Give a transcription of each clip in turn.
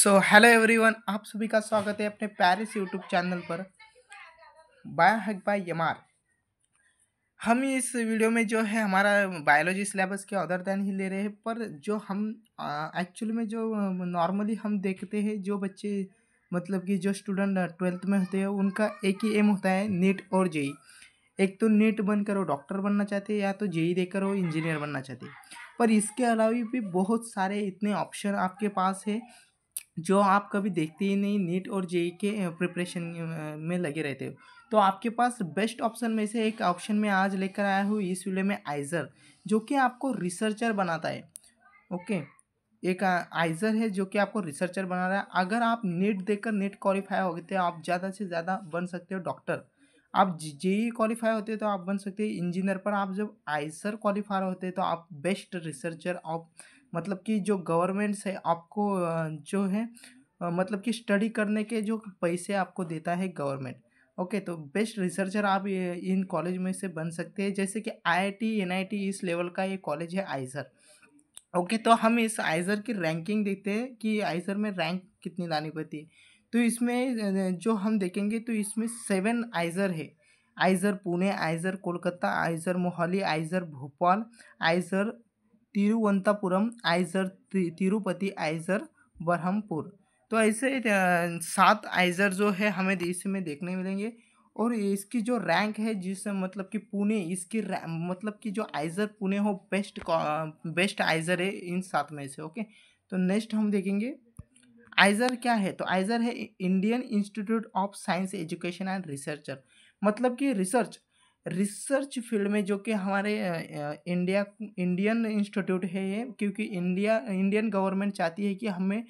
Hello everyone, आप सभी का स्वागत है अपने प्यारे से यूट्यूब चैनल पर बायो हैक बाय यमार। हम इस वीडियो में जो है हमारा बायोलॉजी सिलेबस के अदर देन ही ले रहे हैं, पर जो हम एक्चुअल में जो नॉर्मली हम देखते हैं जो बच्चे मतलब कि जो स्टूडेंट ट्वेल्थ में होते हैं उनका एक ही एम होता है, नीट और जेई। एक तो नीट बनकर वो डॉक्टर बनना चाहते हैं या तो जेई देकर वो इंजीनियर बनना चाहते हैं। पर इसके अलावा भी बहुत सारे इतने ऑप्शन आपके पास है जो आप कभी देखते ही नहीं, नीट और जेई के प्रिपरेशन में लगे रहते हो। तो आपके पास बेस्ट ऑप्शन में से एक ऑप्शन में आज लेकर आया हूँ इस वीडियो में, आइजर, जो कि आपको रिसर्चर बनाता है। ओके, एक आइजर है जो कि आपको रिसर्चर बना रहा है। अगर आप नीट देकर नीट क्वालिफाई हो गए तो आप ज़्यादा से ज़्यादा बन सकते हो डॉक्टर। आप जेई क्वालिफाई होते तो आप बन सकते हैं इंजीनियर। पर आप जब आइजर क्वालिफाई होते हैं तो आप बेस्ट रिसर्चर आप मतलब कि जो गवर्नमेंट से आपको जो है मतलब कि स्टडी करने के जो पैसे आपको देता है गवर्नमेंट। ओके, तो बेस्ट रिसर्चर आप इन कॉलेज में से बन सकते हैं, जैसे कि आईआईटी एनआईटी इस लेवल का ये कॉलेज है आइजर। ओके, तो हम इस आइजर की रैंकिंग देखते हैं कि आइजर में रैंक कितनी लानी पड़ती है। तो इसमें जो हम देखेंगे तो इसमें 7 आइजर है। आइजर पुणे, आइजर कोलकाता, आइजर मोहाली, आइजर भोपाल, आइजर तिरुवनंतपुरम, आइजर तिरुपति, आइजर बरहमपुर। तो ऐसे 7 आइजर जो है हमें देश में देखने मिलेंगे। और इसकी जो रैंक है जिस मतलब कि पुणे इसकी मतलब कि जो आइजर पुणे हो बेस्ट आइजर है इन 7 में से। ओके, तो नेक्स्ट हम देखेंगे आइजर क्या है। तो आइजर है Indian institute of science education and researcher. मतलब कि रिसर्च रिसर्च फील्ड में जो कि हमारे इंडियन इंस्टीट्यूट है ये, क्योंकि इंडियन गवर्नमेंट चाहती है कि हमें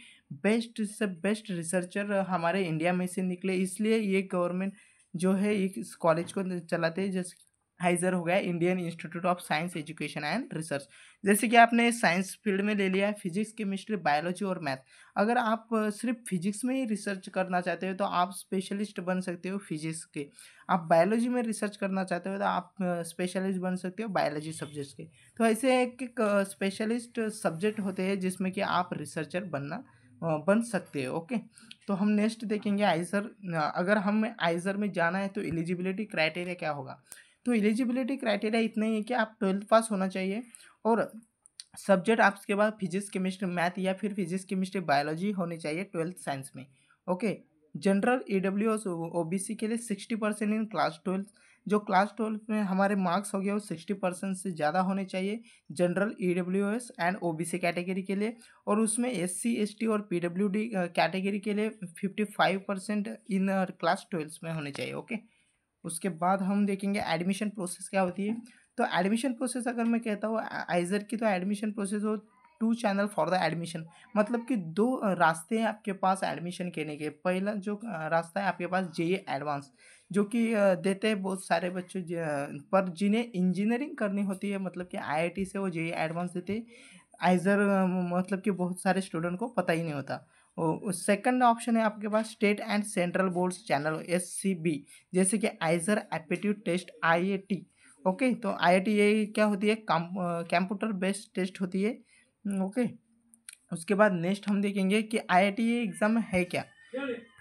बेस्ट से बेस्ट रिसर्चर हमारे इंडिया में से निकले, इसलिए ये गवर्नमेंट जो है इस कॉलेज को चलाते हैं। जैसे हाइजर हो गया Indian institute of science education and research. जैसे कि आपने साइंस फील्ड में ले लिया है फिजिक्स, केमिस्ट्री, बायोलॉजी और मैथ। अगर आप सिर्फ फिजिक्स में ही रिसर्च करना चाहते हो तो आप स्पेशलिस्ट बन सकते हो फिजिक्स के। आप बायोलॉजी में रिसर्च करना चाहते हो तो आप स्पेशलिस्ट बन सकते हो बायोलॉजी सब्जेक्ट्स के। तो ऐसे एक एक स्पेशलिस्ट सब्जेक्ट होते हैं जिसमें कि आप रिसर्चर बन सकते हो। ओके, तो हम नेक्स्ट देखेंगे आइजर। अगर हमें आइजर में जाना है तो एलिजिबिलिटी क्राइटेरिया क्या होगा। तो एलिजिबिलिटी क्राइटेरिया इतना ही है कि आप 12th पास होना चाहिए और सब्जेक्ट आपके पास फिजिक्स, केमिस्ट्री, मैथ या फिर फिजिक्स, केमिस्ट्री, बायोलॉजी होनी चाहिए 12th साइंस में। ओके, जनरल ईडब्ल्यू और ओबीसी के लिए 60% इन क्लास 12। जो क्लास 12 में हमारे मार्क्स हो गए वो 60% से ज़्यादा होने चाहिए general EWS and OBC category के लिए। और उसमें एससी एसटी और पीडब्ल्यूडी कैटेगरी के लिए 55% इन क्लास 12 में होने चाहिए। ओके, उसके बाद हम देखेंगे एडमिशन प्रोसेस क्या होती है। तो एडमिशन प्रोसेस अगर मैं कहता हूँ आइजर की, तो एडमिशन प्रोसेस हो 2 चैनल फॉर द एडमिशन। मतलब कि 2 रास्ते हैं आपके पास एडमिशन करने के। पहला जो रास्ता है आपके पास जेई एडवांस, जो कि देते हैं बहुत सारे बच्चे पर जिन्हें इंजीनियरिंग करनी होती है, मतलब कि आईआईटी से वो जेई एडवांस देते हैं। आइजर मतलब कि बहुत सारे स्टूडेंट को पता ही नहीं होता। सेकंड ऑप्शन है आपके पास state and central boards channel SCB, जैसे कि IISER aptitude test IIT. Okay, तो आईआईटी ये क्या होती है, कंप्यूटर बेस्ड टेस्ट होती है। ओके, उसके बाद नेक्स्ट हम देखेंगे कि आईआईटी ये एग्ज़ाम है क्या।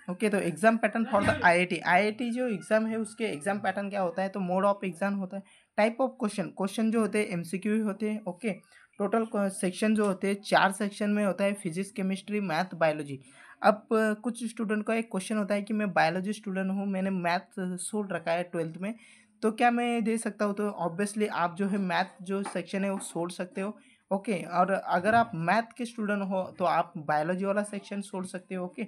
ओके, तो exam pattern for the IIT. IIT जो एग्ज़ाम है उसके एग्ज़ाम पैटर्न क्या होता है, तो मोड ऑफ एग्ज़ाम होता है, टाइप ऑफ क्वेश्चन, क्वेश्चन जो होते हैं एमसीक्यू ही होते हैं। ओके, टोटल सेक्शन जो होते हैं 4 सेक्शन में होता है, फिजिक्स, केमिस्ट्री, मैथ, बायोलॉजी। अब कुछ स्टूडेंट का एक क्वेश्चन होता है कि मैं बायोलॉजी स्टूडेंट हूँ, मैंने मैथ छोड़ रखा है 12th में, तो क्या मैं दे सकता हूँ। तो ऑब्वियसली आप जो है मैथ जो सेक्शन है वो छोड़ सकते हो। ओके, और अगर आप मैथ के स्टूडेंट हो तो आप बायोलॉजी वाला सेक्शन छोड़ सकते हो। ओके,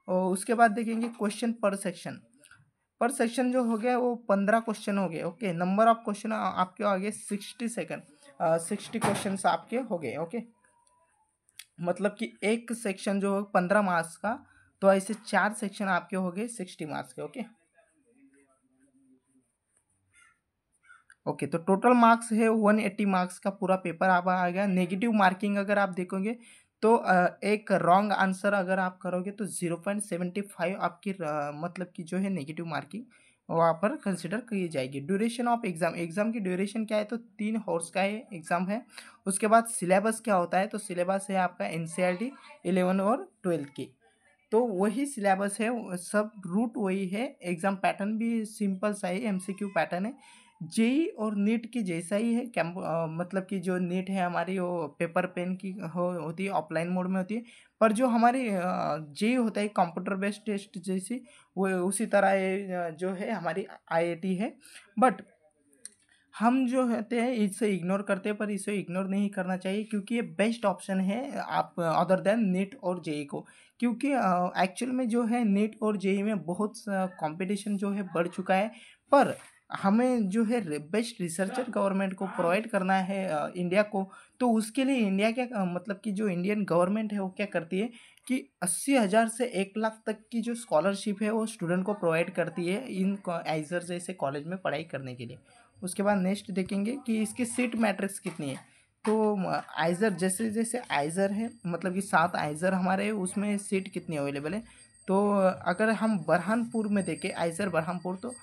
और उसके बाद देखेंगे क्वेश्चन पर सेक्शन। पर सेक्शन जो हो गया वो 15 क्वेश्चन हो गए। ओके, नंबर ऑफ क्वेश्चन आपके आगे 60 क्वेश्चन आपके हो गए। ओके, मतलब कि एक सेक्शन जो 15 मार्क्स का, तो ऐसे 4 सेक्शन आपके हो गए 60 मार्क्स के। ओके ओके, तो टोटल मार्क्स है 180 मार्क्स का पूरा पेपर आप आ गया। नेगेटिव मार्किंग अगर आप देखोगे तो एक रॉन्ग आंसर अगर आप करोगे तो 0.75 आपकी मतलब कि जो है नेगेटिव मार्किंग वहाँ पर कंसिडर की जाएगी। ड्यूरेशन ऑफ एग्जाम, एग्जाम की ड्यूरेशन क्या है, तो 3 हॉर्स का है एग्जाम है। उसके बाद सिलेबस क्या होता है, तो सिलेबस है आपका एनसीईआरटी 11 और 12 की। तो वही सिलेबस है, सब रूट वही है, एग्ज़ाम पैटर्न भी सिंपल सा ही एमसीक्यू पैटर्न है। जेई और नीट की जैसा ही है, मतलब कि जो नीट है हमारी वो पेपर पेन की होती है, ऑफलाइन मोड में होती है। पर जो हमारी जेई होता है कंप्यूटर बेस्ड टेस्ट जैसी, वो उसी तरह ये जो है हमारी आईआईटी है। बट हम जो होते हैं इसे इग्नोर करते हैं, पर इसे इग्नोर नहीं करना चाहिए क्योंकि ये बेस्ट ऑप्शन है आप अदर देन नीट और जेई को। क्योंकि एक्चुअल में जो है नीट और जेई में बहुत कंपटीशन जो है बढ़ चुका है। पर हमें जो है बेस्ट रिसर्चर गवर्नमेंट को प्रोवाइड करना है इंडिया को। तो उसके लिए इंडिया क्या मतलब कि जो इंडियन गवर्नमेंट है वो क्या करती है कि 80,000 से 1 लाख तक की जो स्कॉलरशिप है वो स्टूडेंट को प्रोवाइड करती है इन आइजर जैसे कॉलेज में पढ़ाई करने के लिए। उसके बाद नेक्स्ट देखेंगे कि इसकी सीट मैट्रिक्स कितनी है। तो आइज़र जैसे जैसे आइज़र है, मतलब कि 7 आइज़र हमारे उसमें सीट कितनी अवेलेबल है। तो अगर हम बरहानपुर में देखें आइज़र बरहानपुर, तो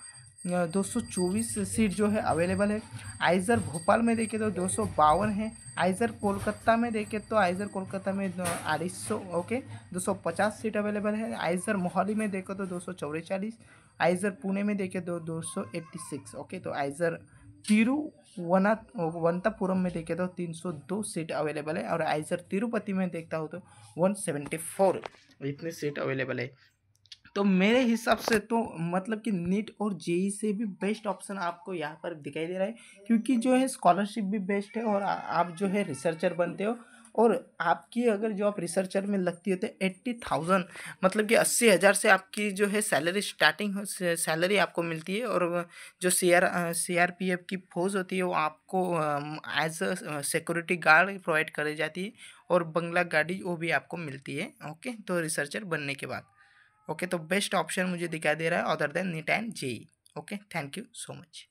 224 सीट जो है अवेलेबल है। आइज़र भोपाल में देखें तो 252 है। आइज़र कोलकाता में देखें तो आइज़र कोलकाता में 250 ओके 250 सीट अवेलेबल है। आइज़र मोहाली में देखें तो 244। आइज़र पुणे में देखें तो 286 ओके। तो आइज़र तिरुवनंतपुरम में देखें तो 302 सीट अवेलेबल है। और आइज़र तिरुपति में देखता हूँ तो 174 इतनी सीट अवेलेबल है। तो मेरे हिसाब से तो मतलब कि नीट और जेई से भी बेस्ट ऑप्शन आपको यहाँ पर दिखाई दे रहा है, क्योंकि जो है स्कॉलरशिप भी बेस्ट है और आप जो है रिसर्चर बनते हो। और आपकी अगर जॉब रिसर्चर में लगती है तो 80,000 मतलब कि 80,000 से आपकी जो है सैलरी स्टार्टिंग सैलरी आपको मिलती है। और जो सीआरपीएफ की फौज होती है वो आपको as a security guard provide करी जाती है। और बंगला गाड़ी वो भी आपको मिलती है ओके, तो रिसर्चर बनने के बाद ओके। तो बेस्ट ऑप्शन मुझे दिखाई दे रहा है other than NEET and JE okay. Thank you so much.